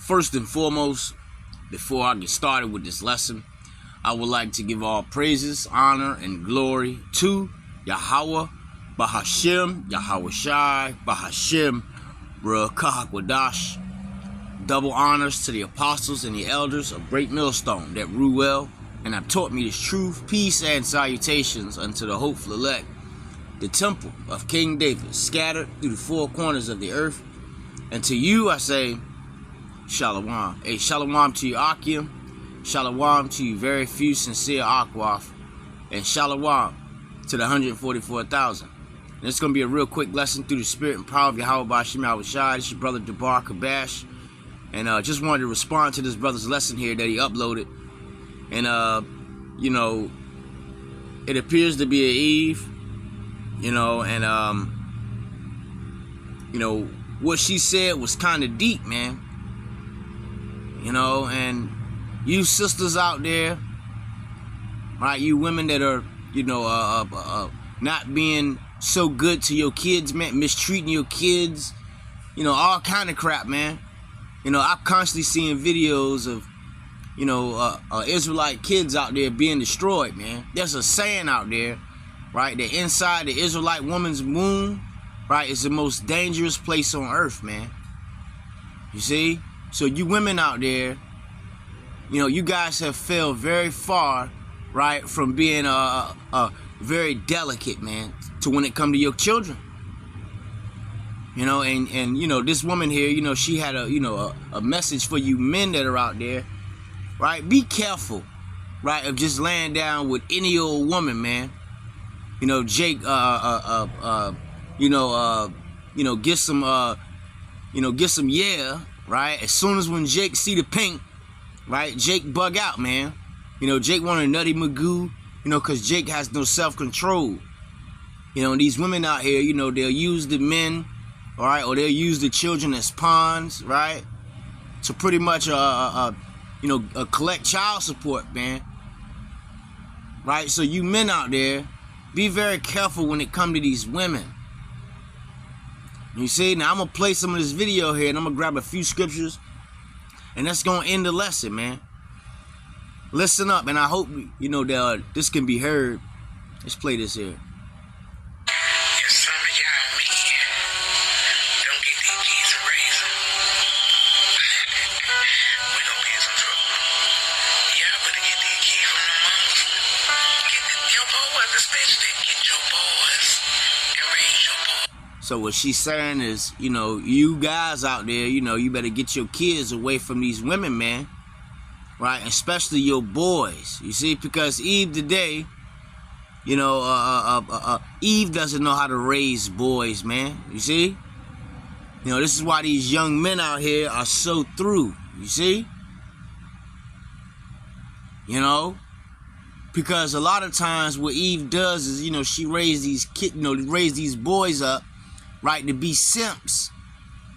First and foremost, before I get started with this lesson, I would like to give all praises, honor, and glory to Yahweh, Bahashem, Yahweh Shai, Bahashem, Ruach. Double honors to the apostles and the elders of Great Millstone that rule well and have taught me this truth, peace, and salutations unto the hopeful elect, the temple of King David, scattered through the four corners of the earth. And to you I say, Shalom. A Shalom to you, Akim. Shalom to you, very few sincere Akwaf. And Shalom to the 144,000. And it's going to be a real quick lesson through the spirit and power of Yahweh Bashim Yahweh Shai. This is your brother Debar Kabash. And just wanted to respond to this brother's lesson here that he uploaded. And, it appears to be an Eve, what she said was kind of deep, man. And you sisters out there, right, you women that are, not being so good to your kids, man, mistreating your kids, all kind of crap, man. I'm constantly seeing videos of, Israelite kids out there being destroyed, man. There's a saying out there, right, that inside the Israelite woman's womb, right, is the most dangerous place on earth, man. You see? So you women out there, you guys have fell very far, right, from being very delicate, man, to when it comes to your children. This woman here, she had a message for you men that are out there, right? Be careful, right, of just laying down with any old woman, man. Jake, get some yeah, right? As soon as when Jake see the pink, right, Jake bug out, man. Jake want a nutty Magoo, because Jake has no self-control. These women out here, they'll use the men, all right, or they'll use the children as pawns, right, to pretty much, collect child support, man. Right? So you men out there, be very careful when it comes to these women. You see, now I'm going to play some of this video here, and I'm going to grab a few scriptures, and that's going to end the lesson, man. Listen up, and I hope, that this can be heard. Let's play this here. So what she's saying is, you guys out there, you better get your kids away from these women, man. Right? Especially your boys. You see, because Eve today, Eve doesn't know how to raise boys, man. You see? This is why these young men out here are so through. You see? Because a lot of times what Eve does is, she raised these kids, raise these boys up, right, to be simps,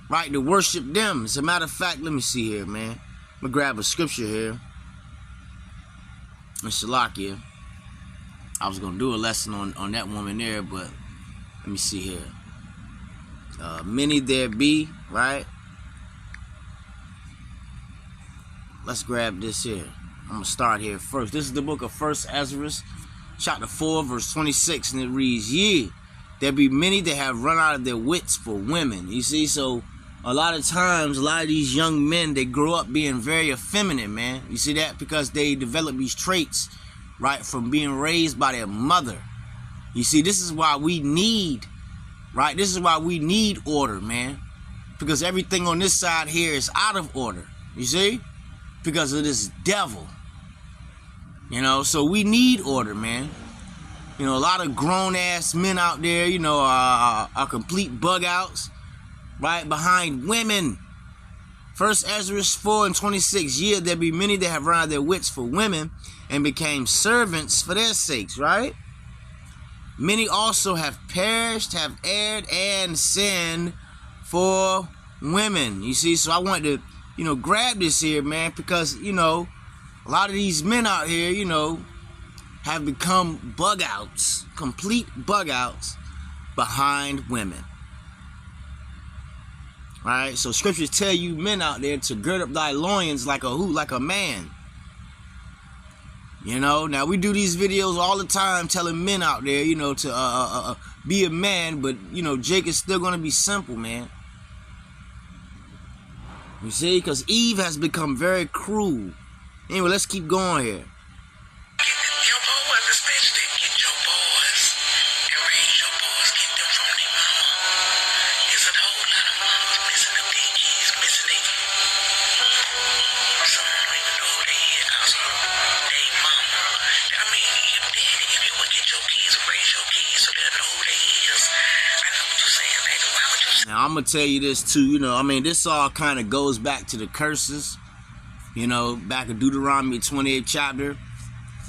right, to worship them. As a matter of fact, let me see here, man. I'm going to grab a scripture here. Mr. Shalakia. I was going to do a lesson on that woman there, but let me see here. Many there be, right? Let's grab this here. I'm going to start here first. This is the book of 1 Ezra, chapter 4, verse 26, and it reads, "Yea, there be many that have run out of their wits for women." You see, so a lot of times, a lot of these young men, they grow up being very effeminate, man. You see that? Because they develop these traits, right, from being raised by their mother. You see, this is why we need, right, this is why we need order, man. Because everything on this side here is out of order. You see? Because of this devil. So we need order, man. A lot of grown-ass men out there, are complete bug-outs, right, behind women. 1 Ezra 4 and 26, "Yea, there be many that have run out their wits for women, and became servants for their sakes," right? "Many also have perished, have erred, and sinned for women." You see, so I want to, grab this here, man, because, a lot of these men out here, have become bug-outs, complete bug-outs behind women. Right? So scriptures tell you men out there to gird up thy loins like a who? Like a man. You know, now we do these videos all the time telling men out there, you know, to be a man, but, you know, Jake is still going to be simple, man. You see, because Eve has become very cruel. Anyway, let's keep going here. Now, I'm going to tell you this too, you know, I mean, this all kind of goes back to the curses, you know, back in Deuteronomy 28th chapter,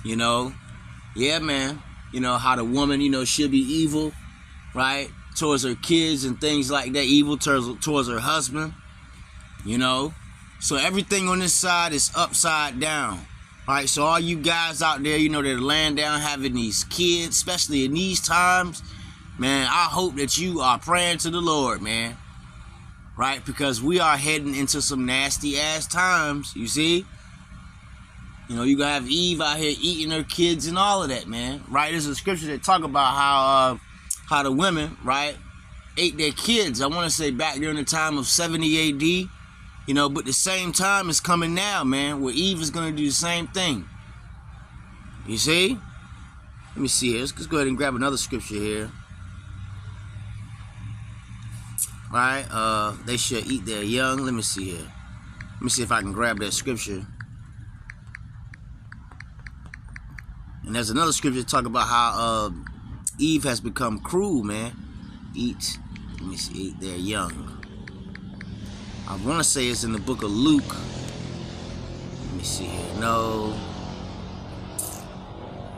you know. Yeah, man, you know, how the woman, you know, she'll be evil, right, towards her kids and things like that, evil towards her husband, you know. So everything on this side is upside down, right? So all you guys out there, you know, that are laying down having these kids, especially in these times, man, I hope that you are praying to the Lord, man. Right? Because we are heading into some nasty ass times, you see? You know, you gonna have Eve out here eating her kids and all of that, man. Right? There's a scripture that talk about how the women, right, ate their kids. I want to say back during the time of 70 AD, you know, but the same time is coming now, man, where Eve is gonna do the same thing. You see? Let me see here. Let's go ahead and grab another scripture here. Right, they should eat their young. Let me see here. Let me see if I can grab that scripture. And there's another scripture to talk about how Eve has become cruel, man. Eat, let me see, eat their young. I want to say it's in the book of Luke. Let me see here. No.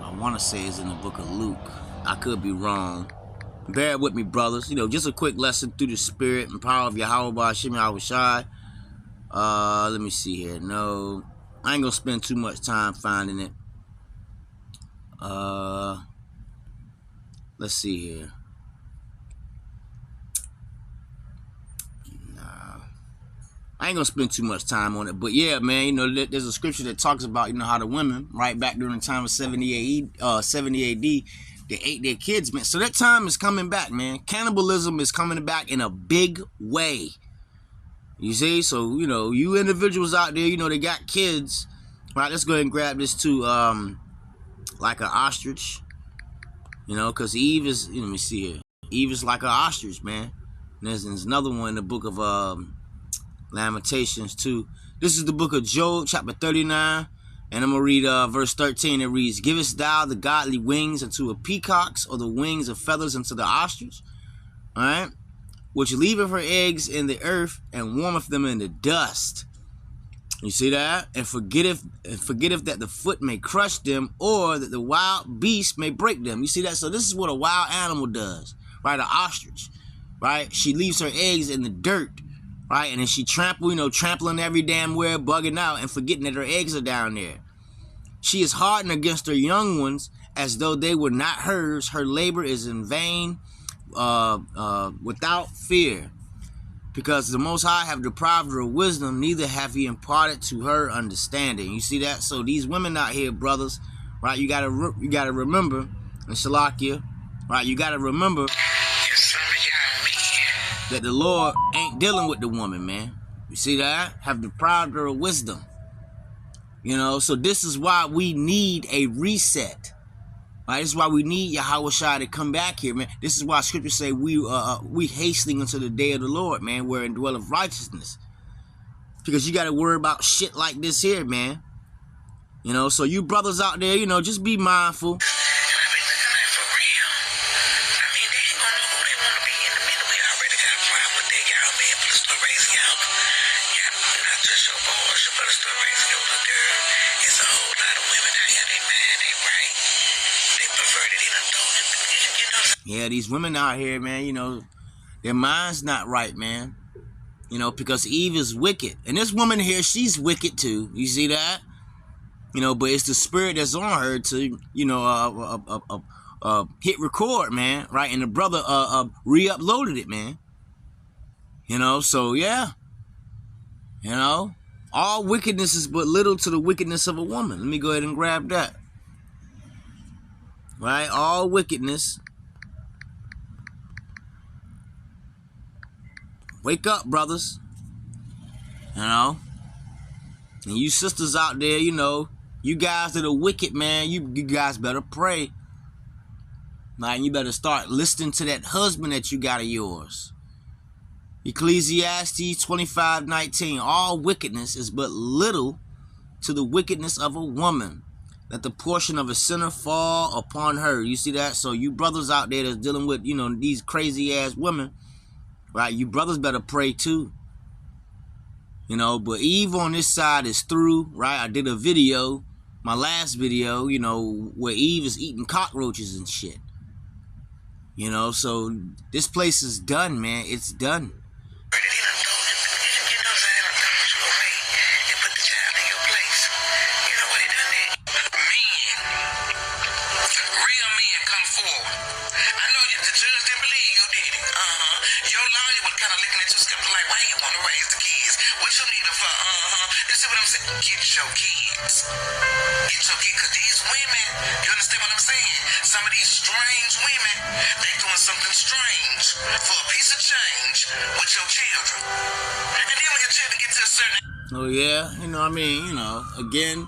I want to say it's in the book of Luke. I could be wrong. Bear with me, brothers. You know, just a quick lesson through the spirit and power of Yahweh Ba'Shem Yahushai. Let me see here. No, I ain't gonna spend too much time finding it. Let's see here. Nah, I ain't gonna spend too much time on it. But yeah, man, you know, there's a scripture that talks about, you know, how the women, right back during the time of 70 AD, they ate their kids, man. So that time is coming back, man. Cannibalism is coming back in a big way. You see? So, you know, you individuals out there, you know, they got kids. Right, let's go ahead and grab this too. Like an ostrich. You know, because Eve is, let me see here. Eve is like an ostrich, man. And there's another one in the book of Lamentations too. This is the book of Job, chapter 39. And I'm going to read verse 13. It reads, "Givest thou the godly wings unto a peacock's, or the wings of feathers unto the ostrich? All right. Which leaveth her eggs in the earth, and warmeth them in the dust." You see that? "And forgetteth that the foot may crush them, or that the wild beast may break them." You see that? So this is what a wild animal does, right? An ostrich, right? She leaves her eggs in the dirt, right? And then she trampling every damn where, bugging out and forgetting that her eggs are down there. "She is hardened against her young ones, as though they were not hers. Her labor is in vain, without fear. Because the Most High have deprived her of wisdom, neither have he imparted to her understanding." You see that? So these women out here, brothers, right? You gotta remember, and Shalakia, right? You gotta remember that the Lord ain't dealing with the woman, man. You see that? Have deprived her of wisdom. You know, so this is why we need a reset. Right? This is why we need Yahushua to come back here, man. This is why scriptures say we hastening unto the day of the Lord, man, wherein dwelleth righteousness. Because you got to worry about shit like this here, man. You know, so you brothers out there, you know, just be mindful. Yeah, these women out here, man, you know, their mind's not right, man. You know, because Eve is wicked. And this woman here, she's wicked too. You see that? You know, but it's the spirit that's on her to, you know, hit record, man, right? And the brother re-uploaded it, man. You know, so yeah. You know, all wickedness is but little to the wickedness of a woman. Let me go ahead and grab that. Right? All wickedness. Wake up, brothers. You know? And you sisters out there, you know, you guys that are wicked, man, you guys better pray. Right? You better start listening to that husband that you got of yours. Ecclesiastes 25:19. All wickedness is but little to the wickedness of a woman, that the portion of a sinner fall upon her. You see that? So you brothers out there that's dealing with, you know, these crazy ass women, right? You brothers better pray too. You know, but Eve on this side is through, right? I did a video, my last video, you know, where Eve is eating cockroaches and shit. You know, so this place is done, man. It's done. Get your kids. Get your kids, because these women, you understand what I'm saying? Some of these strange women, they doing something strange for a piece of change with your children. And then when your children get to a certain... Oh yeah, you know what I mean, you know, again,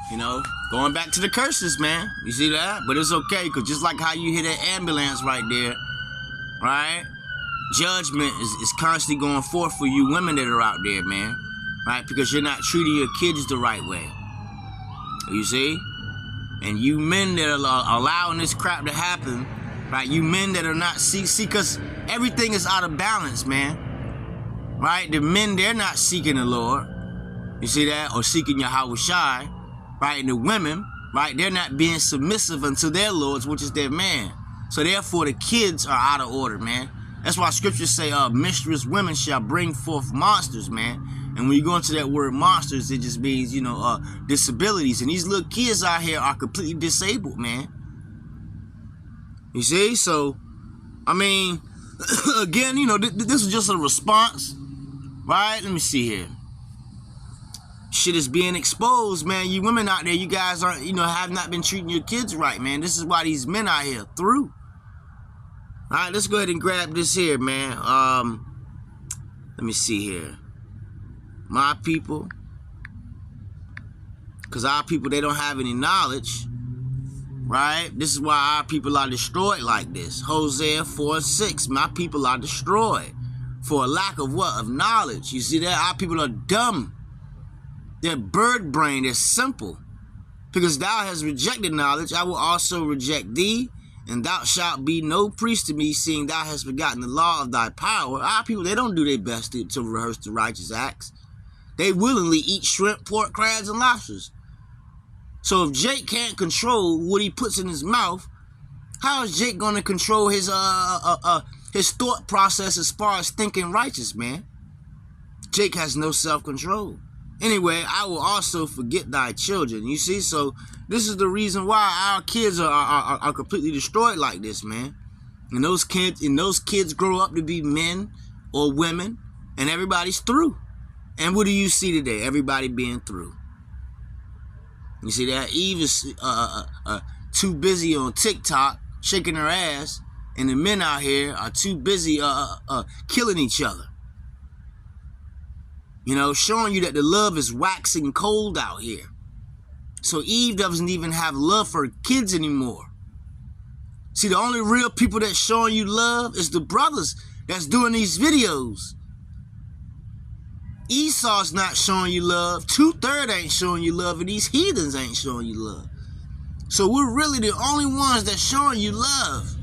you know, going back to the curses, man. You see that? But it's okay, because just like how you hear that ambulance right there, right? Judgment is constantly going forth for you women that are out there, man. Right? Because you're not treating your kids the right way. You see? And you men that are allowing this crap to happen, right? You men that are not see, because everything is out of balance, man. Right? The men, they're not seeking the Lord. You see that? Or seeking Yahweh Shai. Right? And the women, right? They're not being submissive unto their lords, which is their man. So therefore, the kids are out of order, man. That's why scriptures say, mistress women shall bring forth monsters, man. And when you go into that word monsters, it just means, you know, disabilities. And these little kids out here are completely disabled, man. You see? So, I mean, again, you know, this is just a response, right? Let me see here. Shit is being exposed, man. You women out there, you guys aren't, you know, have not been treating your kids right, man. This is why these men out here through. All right, let's go ahead and grab this here, man. Let me see here. My people, because our people, they don't have any knowledge, right? This is why our people are destroyed like this. Hosea 4:6, my people are destroyed for a lack of what? Of knowledge. You see that? Our people are dumb. They're bird brain. They're simple. Because thou hast rejected knowledge, I will also reject thee, and thou shalt be no priest to me, seeing thou hast forgotten the law of thy power. Our people, they don't do their best to rehearse the righteous acts. They willingly eat shrimp, pork, crabs, and lobsters. So if Jake can't control what he puts in his mouth, how is Jake going to control his thought process as far as thinking righteous, man? Jake has no self-control. Anyway, I will also forget thy children. You see, so this is the reason why our kids are completely destroyed like this, man. And those kids grow up to be men or women, and everybody's through. And what do you see today? Everybody being through. You see that? Eve is too busy on TikTok shaking her ass, and the men out here are too busy killing each other. You know, showing you that the love is waxing cold out here. So Eve doesn't even have love for her kids anymore. See, the only real people that's showing you love is the brothers that's doing these videos. Esau's not showing you love. 2/3 ain't showing you love, and these heathens ain't showing you love. So we're really the only ones that's showing you love.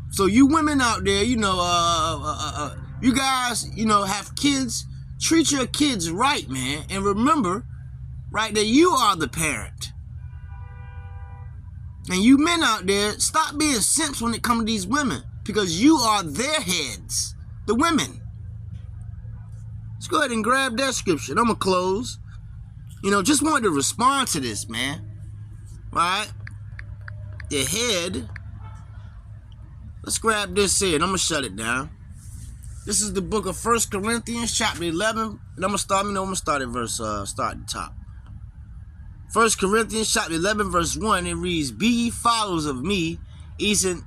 So you women out there, you know, you guys, you know, have kids. Treat your kids right, man. And remember, right, that you are the parent. And you men out there, stop being simps when it comes to these women. Because you are their heads. The women. Let's go ahead and grab that scripture. I'm going to close. You know, just wanted to respond to this, man. Right? the head. Let's grab this here, and I'm gonna shut it down. This is the book of 1 Corinthians, chapter 11, and I'm gonna start. Start at start at the top. 1 Corinthians, chapter 11, verse 1. It reads, "Be ye followers of me, even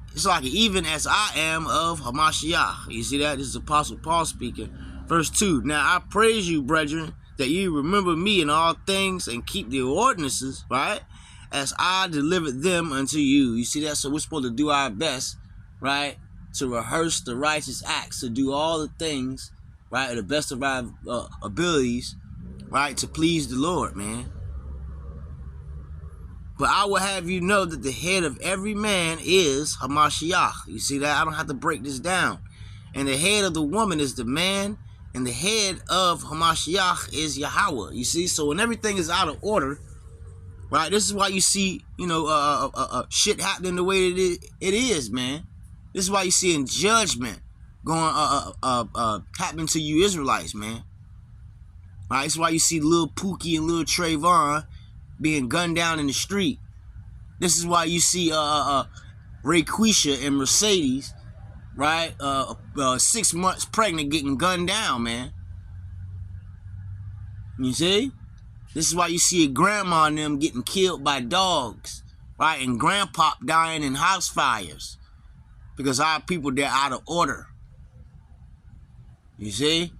as I am of Hamashiach." You see that? This is Apostle Paul speaking. Verse 2. "Now I praise you, brethren, that ye remember me in all things and keep the ordinances, right, as I delivered them unto you." You see that? So we're supposed to do our best, right, to rehearse the righteous acts, to do all the things, right, at the best of our abilities, right, to please the Lord, man. "But I will have you know that the head of every man is Hamashiach." You see that? I don't have to break this down. "And the head of the woman is the man, and the head of Hamashiach is Yahweh." You see? So when everything is out of order, right, this is why you see, shit happening the way it is, man. This is why you see in judgment going happening to you Israelites, man. Right? This is why you see Lil Pookie and Lil Trayvon being gunned down in the street. This is why you see Rayquisha and Mercedes, right, 6 months pregnant, getting gunned down, man. You see? This is why you see grandma and them getting killed by dogs, right, and grandpa dying in house fires. Because our people, they're out of order. You see?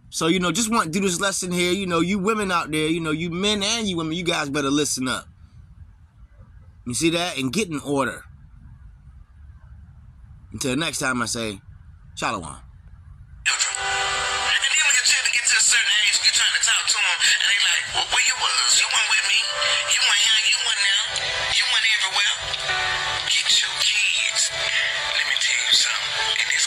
So, just want to do this lesson here. You women out there, you men and you women, you guys better listen up. You see that? And get in order. Until next time, I say, Shalom. And then when you try to get to a certain age, you're trying to talk to them, and they like, "Well, where you was? You weren't with me. You weren't here. You weren't now. You weren't everywhere." Get your kids. Let me tell you something. And this